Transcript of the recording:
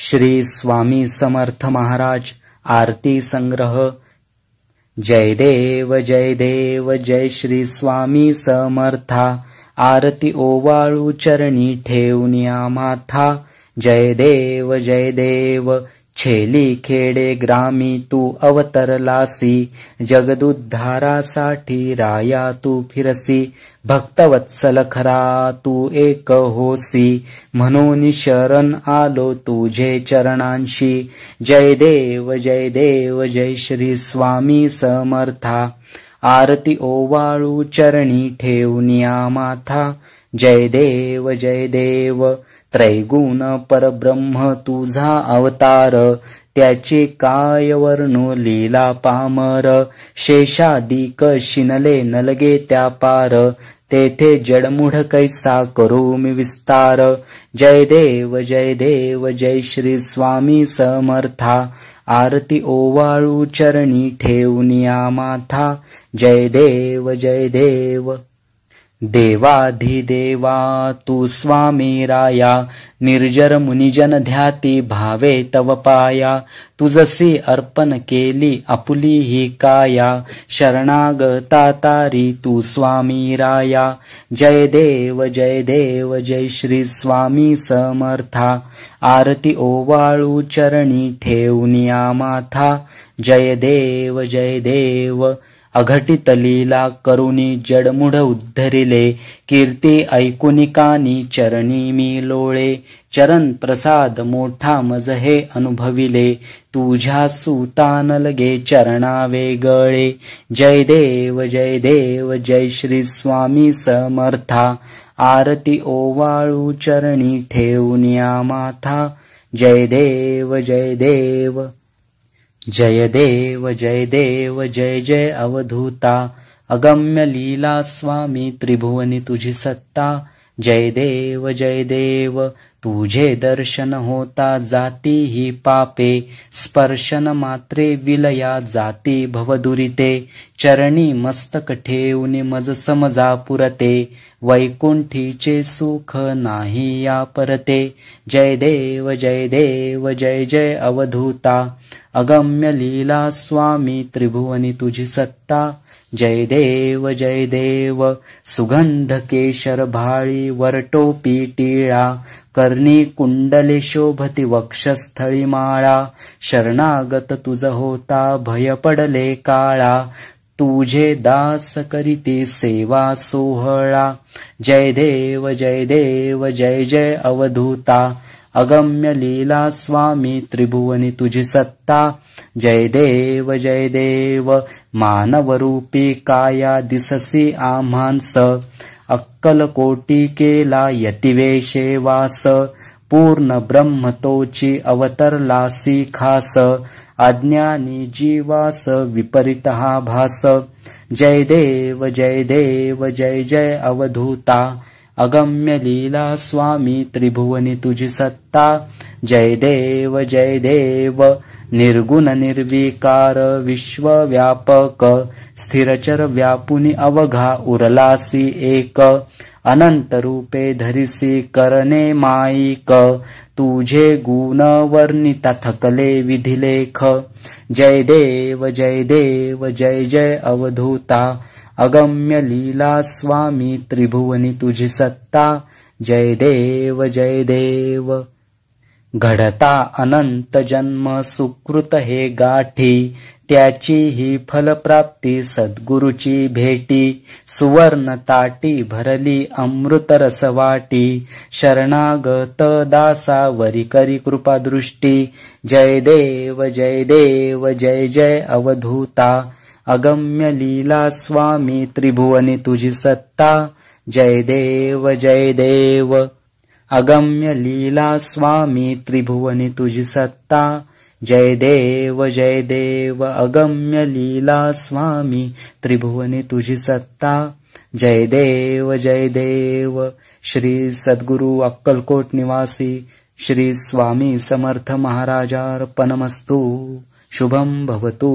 श्री स्वामी समर्थ महाराज आरती संग्रह। जय देव जय श्री स्वामी समर्था। आरती ओवाळू चरणी ठेवूनिया माथा। जय देव छेली खेडे ग्रामी तू अवतरलासी। जगदुद्धारासाठी राया तू फिरसी। भक्तवत्सल खरा तू एक होसी। म्हणून शरण आलो तुझे चरणांशी। जय देव जय श्री स्वामी समर्था। आरती ओवाळू चरणी ठेवूनिया माथा। जय देव त्रैगुण परब्रह्म तुझा अवतार। त्याचे काय वर्णू लीला पामर। शेषादिक शिनले नलगे त्या पार। तेथे जडमूढ कैसा करू मी विस्तार। जय देव जय श्री स्वामी समर्था। आरती ओवाळू चरणी ठेवूनिया माथा। जय देव देवाधिदेवा तू स्वामी राया। निर्जर मुनिजन ध्याती भावे तव पाया। तुझसी अर्पण केली आपुली ही काया। शरणागता तारी तू स्वामी राया। जय देव जय श्री स्वामी समर्था। आरती ओवाळू चरणी ठेवूनिया माथा। जय देव अघटित लीला करुणी जडमुढ उद्धरिले। कीर्ती ऐकुनी कानी चरणी मी लोळे। चरण प्रसाद मोठा मज हे अनुभविले। तुझ्या सुतान लगे चरणावे गळे। जय देव जय श्री स्वामी समर्था। आरती ओवाळू चरणी ठेवूनिया माथा। जय देव जय देव जय अवधूता। अगम्य लीला स्वामी त्रिभुवनी तुझी सत्ता। जय देव तुझे दर्शन होता जाती ही पापे। स्पर्शन मात्रे विलया जाती भवदुरिते। चरणी मस्तक ठेवून मज समजा पुरते। वैकुंठीचे सुख नाही या परते। जय देव जय अवधूता। अगम्य लीला स्वामी त्रिभुवनी तुझी सत्ता। जय देव सुगंध केशर भाळी वरटोपी टिळा। कर्णी कुंडले शोभती वक्षस्थळी माळा। शरणागत तुझ होता भय पडले काळा। तुझे दास करीती सेवा सोहळा। जय देव जय अवधूता। अगम्य लीला स्वामी त्रिभुवनी तुझी सत्ता। जय देव मानवरूपी काया दिससी आम्हांस। अक्कलकोटी केला यतिवेशे वास। पूर्ण ब्रह्म तोची अवतरलासी खास। अज्ञानी जीवास विपरीत हा भास। जय देव जय अवधूता। अगम्य लीला स्वामी त्रिभुवनी तुझी सत्ता। जय देव निर्गुण निर्विकार विश्वव्यापक। स्थिरचर व्यापुनी अवघा उरलासी एक। अनंत रूपे धरिसी करणे माईक। तुझे गुण वर्णिता थकले विधिलेख। जय देव जय अवधूता। अगम्य लीला स्वामी त्रिभुवनी तुझी सत्ता। जय देव घडता अनंत जन्म सुकृत हे गाठी। त्याची ही फलप्राप्ती सद्गुरुची भेटी। सुवर्ण ताटी भरली अमृत रसवाटी। शरणागत दासा वरी करी कृपा दृष्टी। जय देव जय अवधूता। अगम्य लीला स्वामी त्रिभुवनी तुझी सत्ता। जय देव अगम्य लीला स्वामी त्रिभुवनी तुझी सत्ता। जय देव अगम्य लीला स्वामी त्रिभुवनी तुझी सत्ता। जय देव श्री सद्गुरु अक्कलकोट निवासी श्री स्वामी समर्थ महाराजार्पणमस्तु। शुभम भवतु।